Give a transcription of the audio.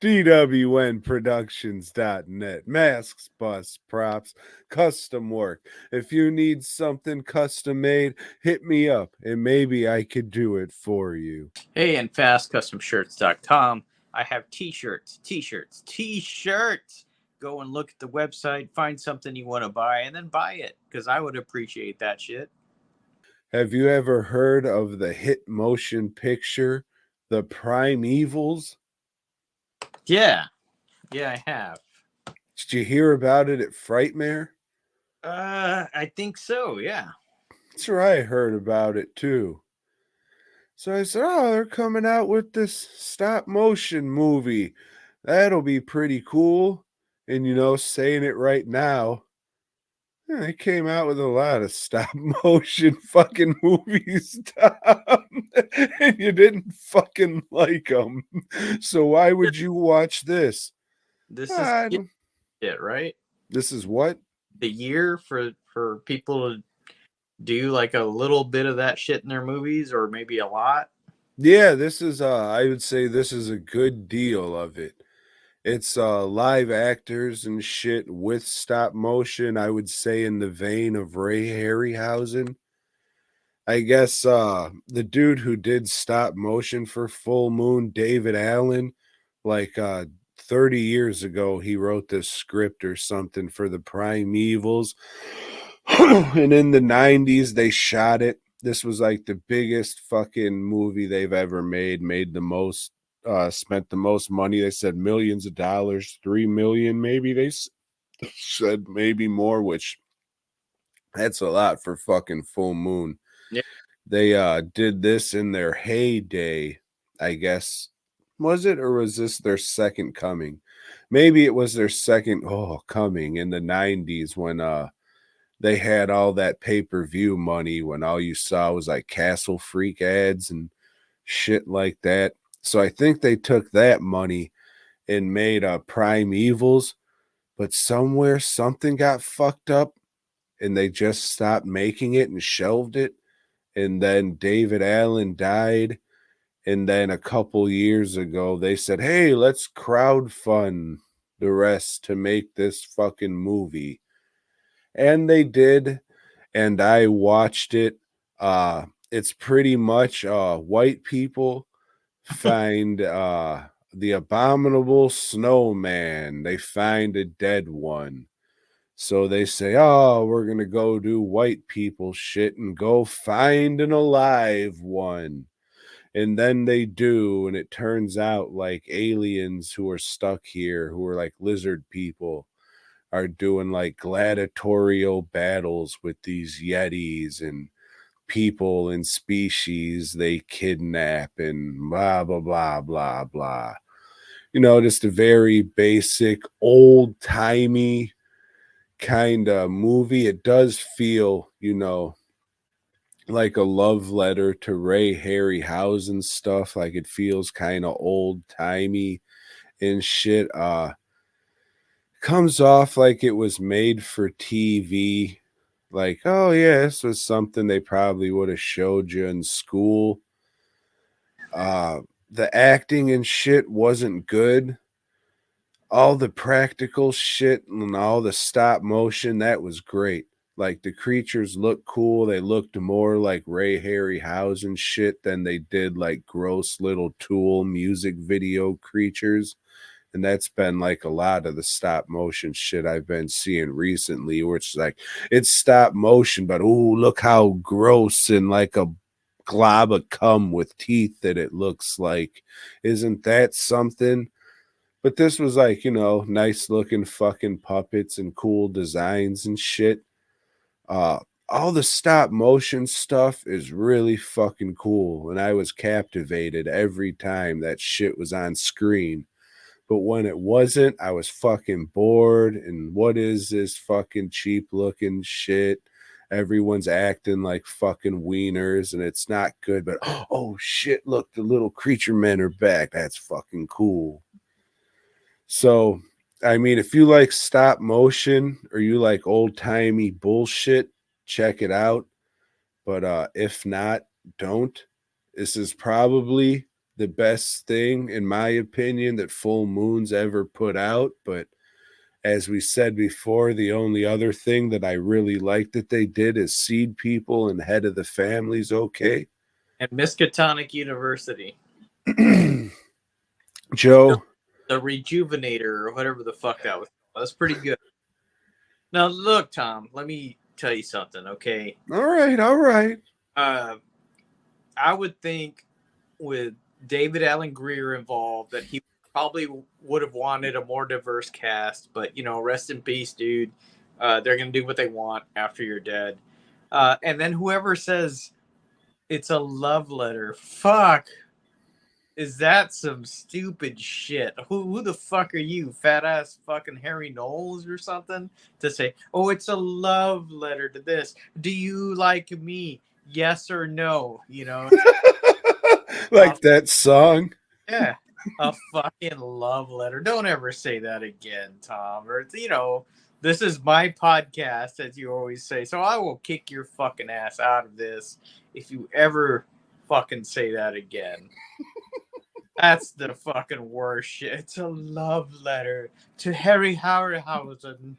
DWNProductions.net. Masks, busts, props, custom work. If you need something custom made, hit me up and maybe I could do it for you. Hey, and fastcustomshirts.com. I have t-shirts. Go and look at the website, find something you want to buy, and then buy it because I would appreciate that shit. Have you ever heard of the hit motion picture, The Primevals? Yeah, yeah, I have. Did you hear about it at Frightmare? I think so. Yeah. That's where I heard about it too. So I said, oh, they're coming out with this stop motion movie. That'll be pretty cool. And, saying it right now, they came out with a lot of stop motion fucking movies, Tom, and you didn't fucking like them. So why would you watch this? This is I it, right? This is what? The year for people to do like a little bit of that shit in their movies, or maybe a lot. Yeah, this is I would say this is a good deal of it. It's live actors and shit with stop motion, I would say in the vein of Ray Harryhausen. I guess the dude who did stop motion for Full Moon, David Allen, like 30 years ago, he wrote this script or something for the Primevals. And in the 90s, they shot it. This was like the biggest fucking movie they've ever made the most, spent the most money. They said millions of dollars, 3 million, maybe they said maybe more, which that's a lot for fucking Full Moon. Yeah. They did this in their heyday, I guess. Was it, or was this their second coming? Maybe it was their second coming in the 90s when they had all that pay-per-view money, when all you saw was like Castle Freak ads and shit like that. So I think they took that money and made Primevals, but somewhere something got fucked up and they just stopped making it and shelved it. And then David Allen died. And then a couple years ago, they said, hey, let's crowdfund the rest to make this fucking movie. And they did. And I watched it. It's pretty much white people find the abominable snowman. They find a dead one. So they say, oh, we're going to go do white people shit and go find an alive one. And then they do. And it turns out like aliens who are stuck here, who are like lizard people, are doing like gladiatorial battles with these yetis and people and species they kidnap and blah, blah, blah, blah, blah. Just a very basic, old timey kind of movie. It does feel, like a love letter to Ray Harryhausen stuff. Like it feels kind of old timey and shit. Comes off like it was made for TV. Like, oh yeah, this was something they probably would have showed you in school. The acting and shit wasn't good. All the practical shit and all the stop motion, that was great. Like the creatures looked cool. They looked more like Ray Harryhausen shit than they did like gross little Tool music video creatures. And that's been like a lot of the stop motion shit I've been seeing recently, where it's like it's stop motion, but oh, look how gross and like a glob of cum with teeth that it looks like. Isn't that something? But this was like, nice looking fucking puppets and cool designs and shit. Uh, all the stop motion stuff is really fucking cool. And I was captivated every time that shit was on screen. But when it wasn't, I was fucking bored. And what is this fucking cheap looking shit? Everyone's acting like fucking wieners and it's not good. But oh shit, look, the little creature men are back. That's fucking cool. So, I mean, if you like stop motion or you like old timey bullshit, check it out. But if not, don't. This is probably the best thing, in my opinion, that Full Moon's ever put out. But as we said before, the only other thing that I really like that they did is Seed People and Head of the Family's okay. And Miskatonic University. Joe. The Rejuvenator or whatever the fuck that was. That's pretty good. Now look, Tom, let me tell you something, okay? All right, all right. I would think with David Allen Greer involved that he probably would have wanted a more diverse cast, but you know, rest in peace, dude. They're gonna do what they want after you're dead. And then whoever says it's a love letter, fuck, is that some stupid shit? Who the fuck are you, fat ass fucking Harry Knowles or something, to say, oh, it's a love letter to this? Do you like me? Yes or no? You know, Like that song. yeah, a fucking love letter. Don't ever say that again, Tom. Or you know, this is my podcast, as you always say. So I will kick your fucking ass out of this if you ever fucking say that again. That's the fucking worst shit. It's a love letter to Harry Harryhausen.